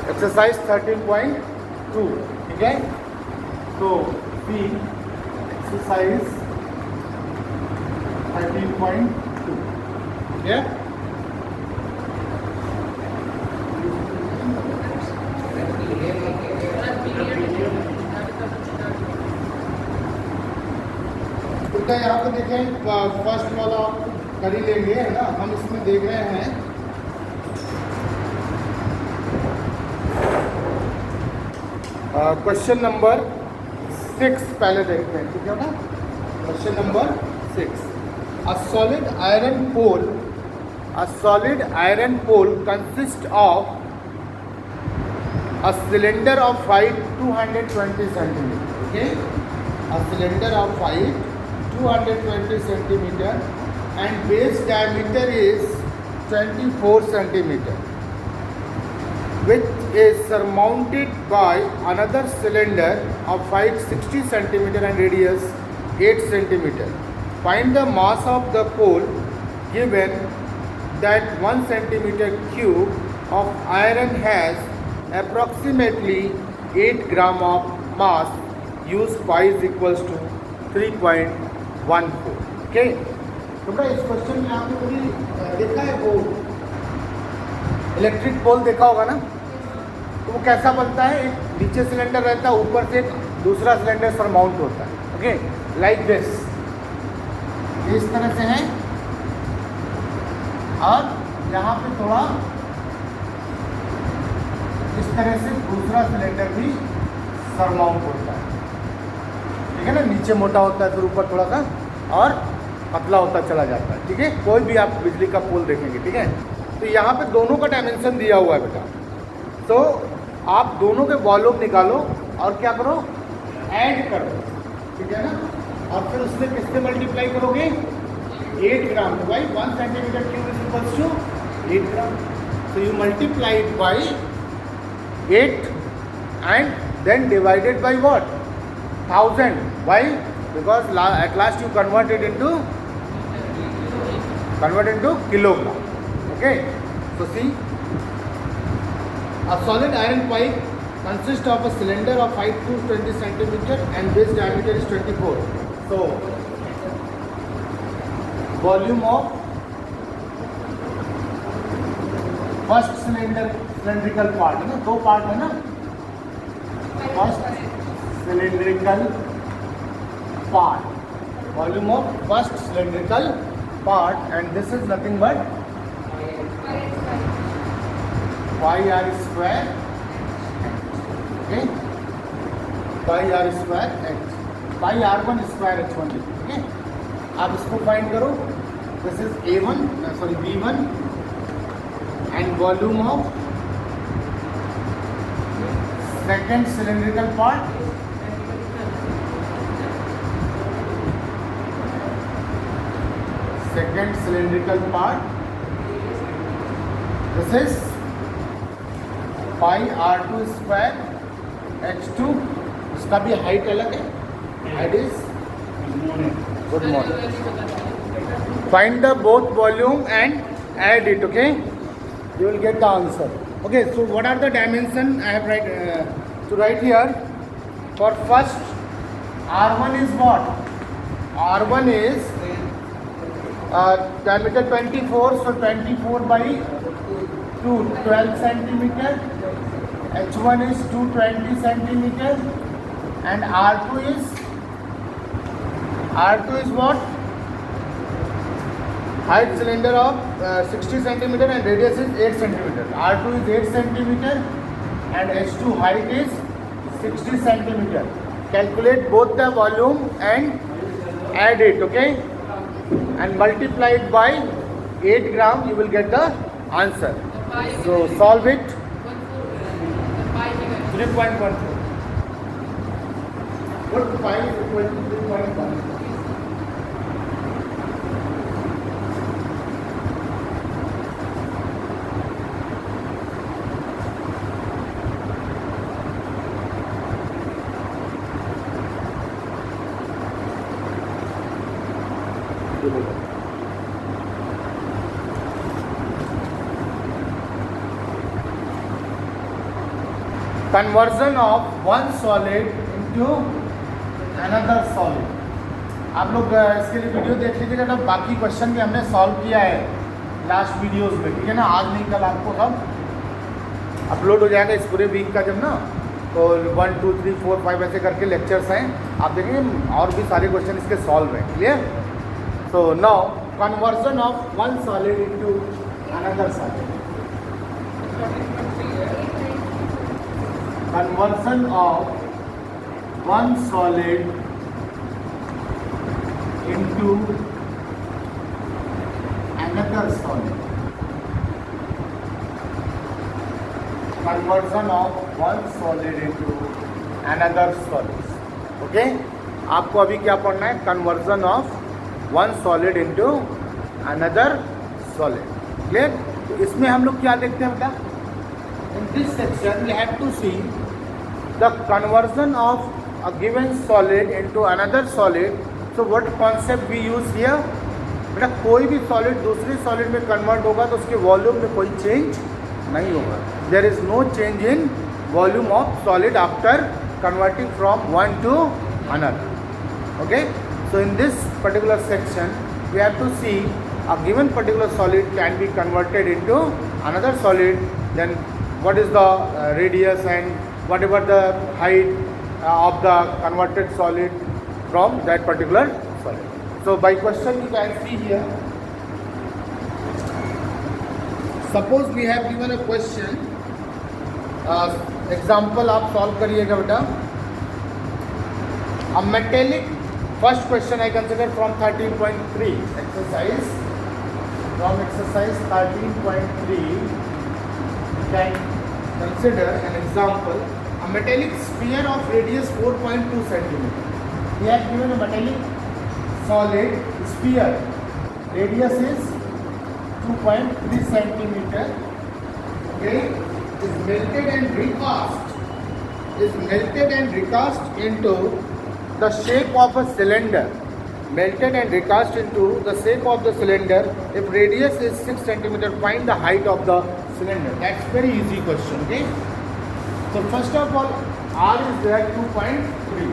Exercise 13.2, ठीक है। तो सी एक्सरसाइज 13.2, ठीक है। तो यहाँ पे देखें, फर्स्ट वाला कर ही लेंगे, है ना। हम इसमें देख रहे हैं क्वेश्चन नंबर 6 पहले देखते हैं, ठीक है ना। Question number 6, a solid iron pole consist of a cylinder of height 220 centimeter, okay, a cylinder of height 220 centimeter and base diameter is 24 centimeter, which is surmounted by another cylinder of height 60 centimeter and radius 8 centimeter. Find the mass of the pole given that 1 centimeter cube of iron has approximately 8 gram of mass. Use pi is equals to 3.14. Okay. तो बेटा इस question में आपने कभी देखा है वो electric pole देखा होगा ना। तो वो कैसा बनता है, एक नीचे सिलेंडर रहता है, ऊपर से एक दूसरा सिलेंडर पर माउंट होता है। ओके, लाइक दिस, इस तरह से है, और यहाँ पे थोड़ा इस तरह से दूसरा सिलेंडर भी सरमाउंट होता है, ठीक है ना। नीचे मोटा होता है, फिर ऊपर थोड़ा सा और पतला होता चला जाता है, ठीक है। कोई भी आप बिजली का पोल देखेंगे, ठीक है। तो यहाँ पे दोनों का डायमेंशन दिया हुआ है बेटा। तो आप दोनों के वॉल्यूम निकालो और क्या करो, ऐड करो, ठीक है ना। और फिर उसमें किससे मल्टीप्लाई करोगे, 8 ग्राम। भाई 1 centimetre cube is equals to 8 gram. So you multiply it by 8 and then divided by what? 1000. Why? Because at last you convert it into kilogram. Okay. So see, a solid iron pipe consists of a cylinder of height 220 centimeter and base diameter is 24. So volume of first cylindrical part है ना, दो part है ना, first cylindrical part, volume of first cylindrical part, and this is nothing but pi r square, okay, pi r square h, pi R1 square H1, ठीक है। आप इसको find करो, this is A1, sorry V1 and volume of second cylindrical part, this is pi R2 square H2, इसका भी height अलग है, height is good morning. Find the both volume and add it, okay, you will get the answer. Okay, so what are the dimension I have to write here? For first, R1 is what? R1 is diameter 24, so 24 by 2, 12 centimeter. H1 is 220 centimeter, and R2 is what? Height cylinder of 60 centimeter and radius is 8 centimeter. R2 is 8 centimeter and H2 height is 60 centimeter. Calculate both the volume and add it, okay, and multiply it by 8 gram, you will get the answer. So solve it. 3.14. Put pi is equal to 3.14. Conversion of one solid into another solid. आप लोग इसके लिए video देख लीजिएगा, जब बाकी question भी हमने सॉल्व किया है लास्ट वीडियोस में, ठीक है ना। आज नहीं कल आपको सब अपलोड हो जाएगा इस पूरे वीक का, जब ना तो 1 2 3 4 5 ऐसे करके लेक्चर्स हैं, आप देखेंगे और भी सारे क्वेश्चन इसके सॉल्व हैं। Clear? So now conversion of one solid into another solid. Conversion of one solid into another solid. Conversion of one solid into another solid. Okay? आपको अभी क्या पढ़ना है? Conversion of one solid into another solid. Clear? तो इसमें हम लोग क्या देखते हैं बेटा? In this section we have to see the conversion of a given solid into another solid. तो व्हाट कॉन्सेप्ट वी यूज़ किया बेटा, कोई भी सॉलिड दूसरे सॉलिड में कन्वर्ट होगा तो उसके वॉल्यूम में कोई चेंज नहीं होगा। There is no change in volume of solid after converting from one to another. Okay, so in this particular section we have to see a given particular solid can be converted into another solid, then what is the radius and whatever the height of the converted solid from that particular solid. So by question you can see here, suppose we have given a question, example आप solve करिएगा बेटा। A metallic, first question I consider from 13.3 exercise, from exercise 13.3 you can consider an example, a metallic sphere of radius 4.2 centimeter. We have given a metallic solid sphere, radius is 2.3 centimeter. Okay, is melted and recast into the shape of a cylinder. Melted and recast into the shape of the cylinder. If radius is 6 centimeter, find the height of the cylinder. That's very easy question. Okay. So first of all, R is there 2.3.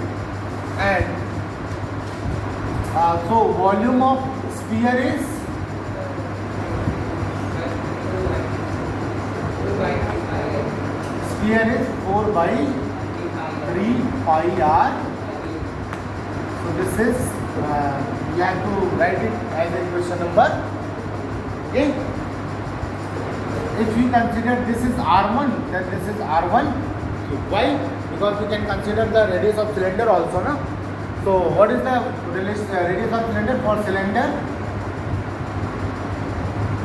And so volume of sphere is sphere is 4 by 3 pi r. So this is you have to write it as a question number. Okay, if we consider this is r1, then this is r1. Why? Because we can consider the radius of cylinder also, na? So what is the radius of cylinder for cylinder?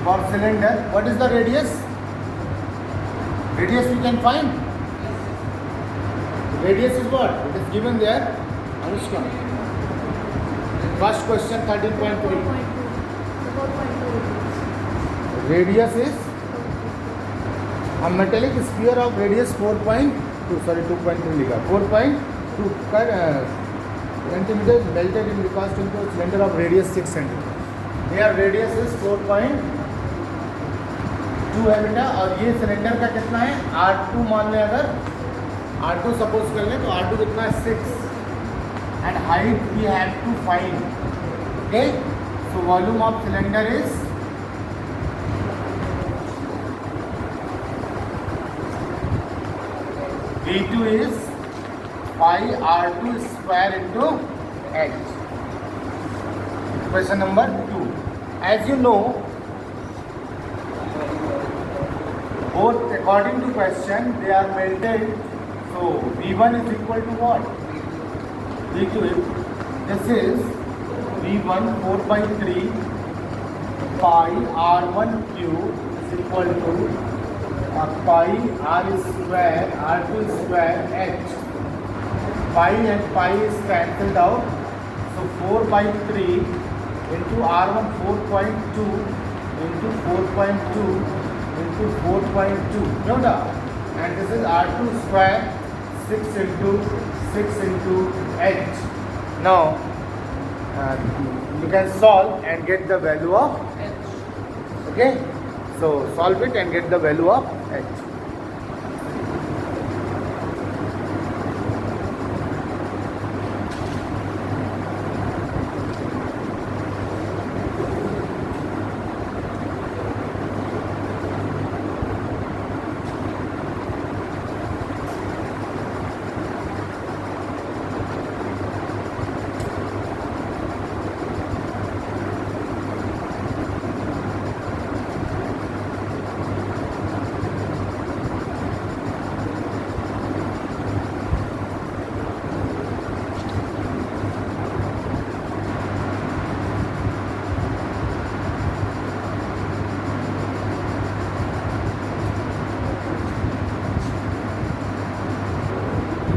For cylinder, what is the radius? Radius we can find. Radius is what? It is given there. Anushka. First question 13.3. Radius is a metallic sphere of radius 2.3 लिखा 4.2 centimeters melted in recast into a cylinder of radius 6 centimeter. Here radius is 4.2 है बेटा, और ये cylinder का कितना है? R2 मान लें, अगर R2 सपोज कर लें तो R2 कितना है? 6 and height we have to find. Okay, so volume of cylinder is V2 is pi R2 square into H. Question number 2. As you know, both according to question they are melted. So V1 is equal to what? V2. This is V1 4 by 3 pi R1 cube is equal to pi R square R2 square H. Pi and pi is cancelled out. So 4 by 3 into R1 4.2 into 4.2 into 4.2. Note, and this is R2 square 6 into H. Now you can solve and get the value of H. Okay, so solve it and get the value of H.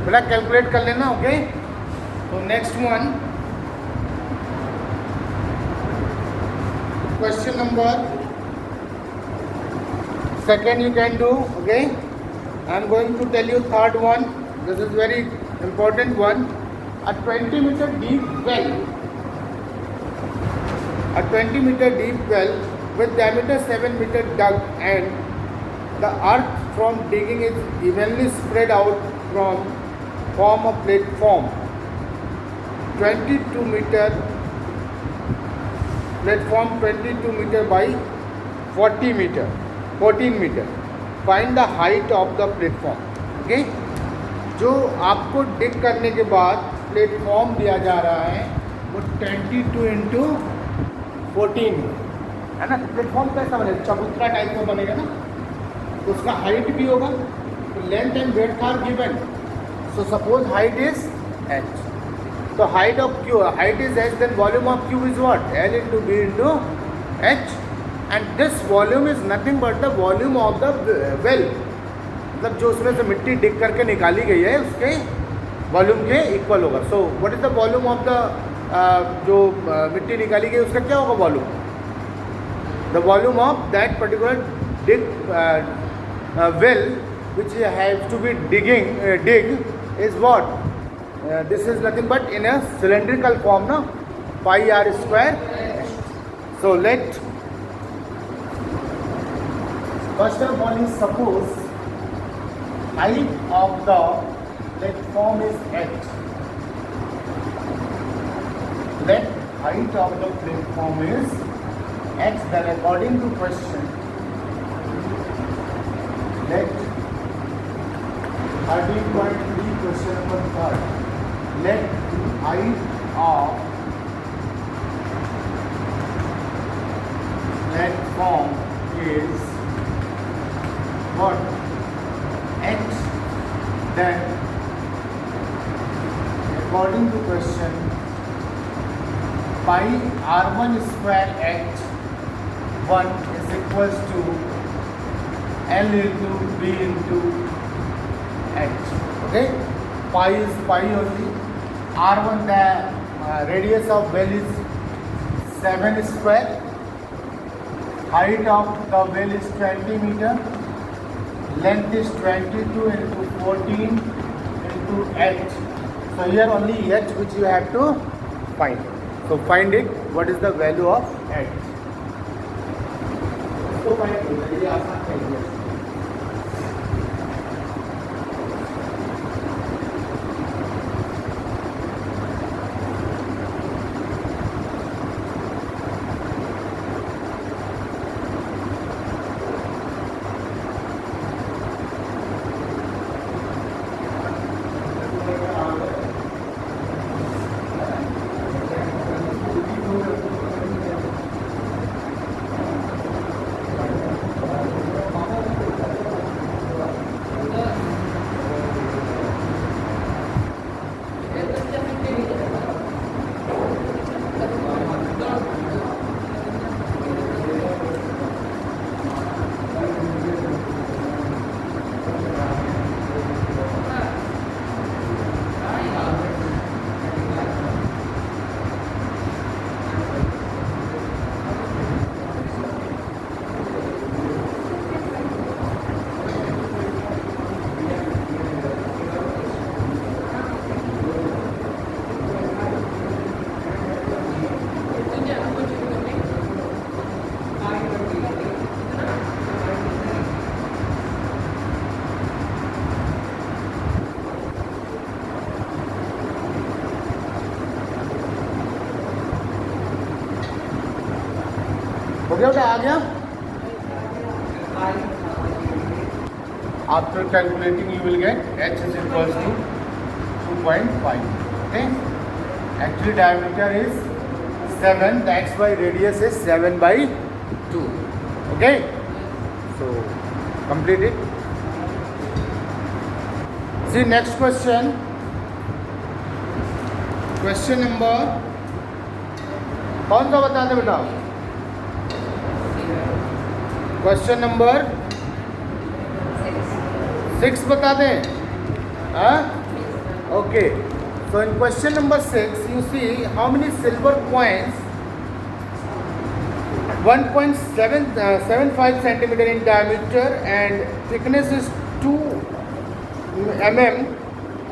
बेटा calculate कर लेना, okay. तो next one, question number second you can do, okay. I am going to tell you third one. This is very important one. A 20-meter deep well, a 20-meter deep well with diameter 7 meter dug, and the earth from digging is evenly spread out from form a platform 22 meter platform 22 metre by 14 metre. Find the height of the platform, okay. जो आपको डिग करने के बाद platform दिया जा रहा है वो 22 इंटू 14 है ना। प्लेटफॉर्म कैसा बनेगा, चबूतरा टाइप का बनेगा ना, तो उसका हाइट भी होगा। तो length and breadth are given, so suppose height is h, so height of q, height is h, then volume of q is what, L into b into h, and this volume is nothing but the volume of the well, मतलब जो उसमें से मिट्टी डिग करके निकाली गई है उसके वॉल्यूम के इक्वल होगा। So what is the volume of the जो मिट्टी निकाली गई उसका क्या होगा volume, the volume of that particular dig well which has to be dig is what, this is nothing but in a cylindrical form, no, pi r square. So let first of all is suppose height of the platform is h. Let height of the platform is h, then according to question let 13.3 question number 3rd, let height of platform is what, h, then according to question pi r1 square h 1 is equals to L into b into h, okay. Pi is pi only. R1, the radius of well is 7 square. Height of the well is 20 meter. Length is 22 into 14 into h. So here only h which you have to find. So find it. What is the value of h? So find it. ये आसान है। हो गया बेटा, आ गया। After calculating you will get h is equals to 2.5. Okay, actually diameter is 7, that's why radius is 7/2. Okay, so complete it. See next question. Question number कौन सा बता दे बेटा? क्वेश्चन नंबर 6 बता दें। हाँ Okay, so in question number 6, you see how many silver coins 1.75 centimeter in diameter and thickness is 2 mm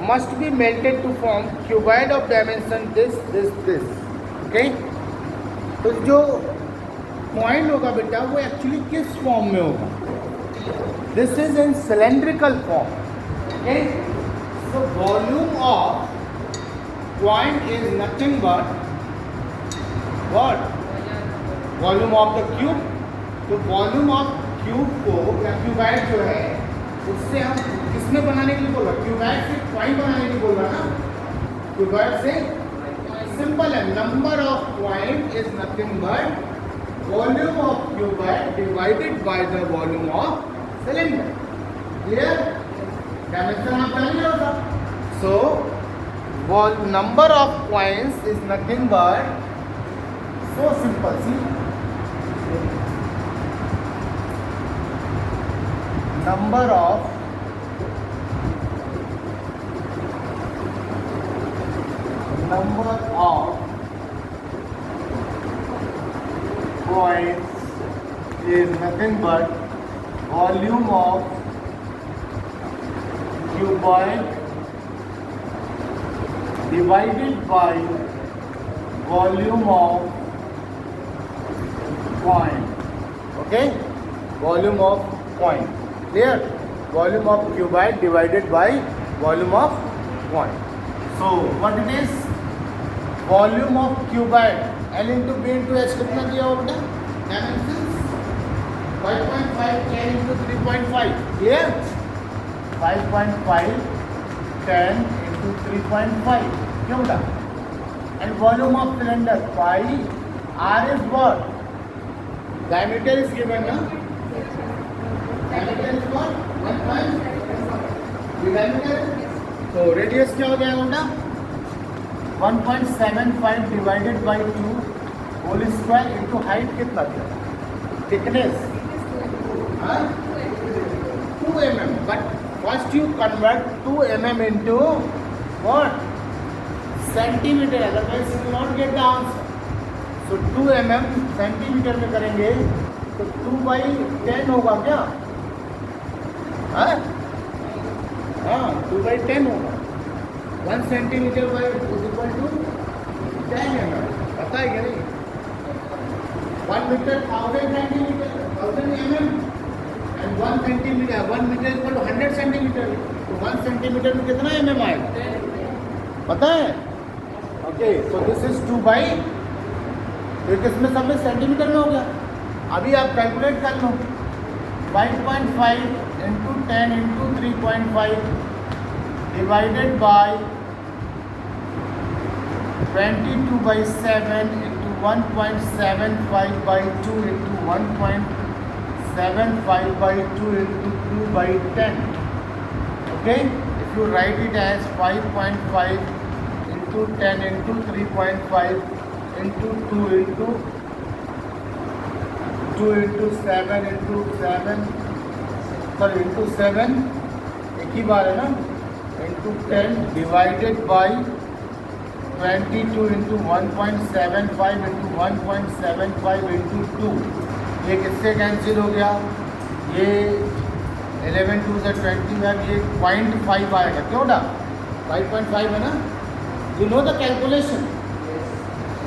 must be melted to form cuboid of dimension this. Okay, तो जो coin होगा बेटा वो actually किस form में होगा? This is in cylindrical form. Okay, so volume of coin is nothing but what? Volume of the cube. तो volume of cube को या cuboid जो है उससे हम किसमें बनाने के लिए बोल रहे हैं? cuboid से coin बनाने के लिए बोल रहे हैं ना. cuboid से सिंपल है. number of coin is nothing but volume of cuboid divided by the volume of cylinder. Clear? Dimension आप जान लिया होगा. So number of coins is nothing but so simple. See, number of coins is nothing but volume of cuboid divided by volume of coin. Okay, volume of coin. Clear? Volume of cuboid divided by volume of coin. So what it is? Volume of cuboid L into B into H कितना दिया होगा बेटा? Dimensions 5.5 10 into 3.5. Clear? 5.5 10 into 3.5. क्यों बेटा? And volume of cylinder pi R is what? Diameter is given ना? Diameter is what? 1.5. Diameter. तो radius क्या हो जाएगा बेटा? 1.75 divided by 2 whole square into height कितना दिया? Thickness 2 mm. But first you convert 2 mm into what? Centimeter. Otherwise you will not get the answer. So 2 mm centimetre में करेंगे तो 2/10 होगा क्या? हाँ 2/10 होगा. 1 centimetre by equal to 10 mm. पता है क्या नहीं? 1 metre 1000 centimetre 1000 mm and 1 centimetre 1 metre equal to 100 centimetre. तो 1 सेंटीमीटर में कितना mm आएगा? पता है? ओके, सो दिस इज 2/, तो किसमें सब में सेंटीमीटर में हो गया. अभी आप कैलकुलेट कर लो. 5.5 into 10 into 3.5 divided by 22/7 into 1.75/2 into 1.75/2 into 2/10. Okay, if you write it as 5.5 into 10 into 3.5 into 2 into 7 into 7 into 7 एक ही बार है ना, into 10 divided by 22 into 1.75 into 1.75 into 2. ये किससे कैंसिल हो गया? ये 11 2 से 25, ये 0.5 आएगा. क्यों ना? 5.5 है ना. You know the calculation.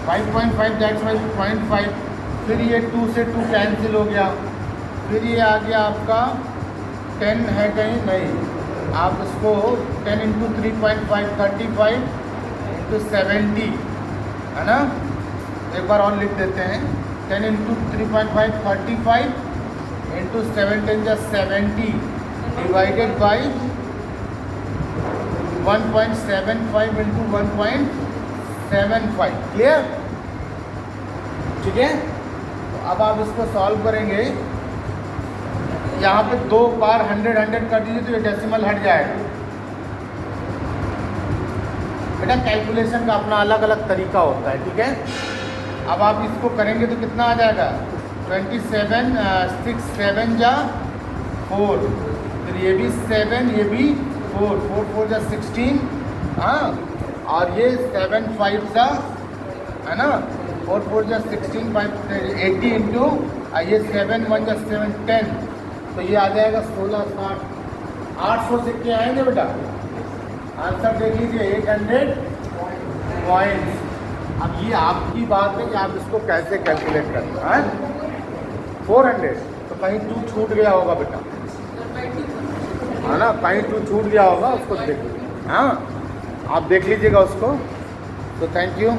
5.5 that's why 0.5. फिर ये 2 से 2 कैंसिल हो गया. फिर ये आ गया आपका 10 है कहीं नहीं. आप इसको 10 इंटू 3.5 35 इंटू 70 है ना. एक बार और लिख देते हैं. 10 इंटू 3.5 35 इंटू 7 जा 70 डिवाइडेड बाई 1.75 इंटू 1.75. क्लियर? ठीक है. तो अब आप इसको सॉल्व करेंगे. यहाँ पे 2 बार 100 कर दीजिए तो ये डेसिमल हट जाएगा. बेटा कैलकुलेशन का अपना अलग अलग तरीका होता है. ठीक है. अब आप इसको करेंगे तो कितना आ जाएगा? 27 6 7 जा 4. फिर ये भी 7 ये भी 4 4 4 जा 16 हाँ, और ये 7 5 सा है ना, 4 4 जा 16 5 80 इंटू ये 7 1 जा 7 10, तो ये आ जाएगा 16 60 800 सिक्के आएंगे बेटा। आंसर देख लीजिए 800 पॉइंट्स। अब ये आपकी बात है कि आप इसको कैसे कैलकुलेट करते हैं। 400 तो कहीं 2 छूट गया होगा बेटा, है ना, कहीं 2 छूट गया होगा, उसको देख लीजिए। हाँ, आप देख लीजिएगा उसको। तो थैंक यू।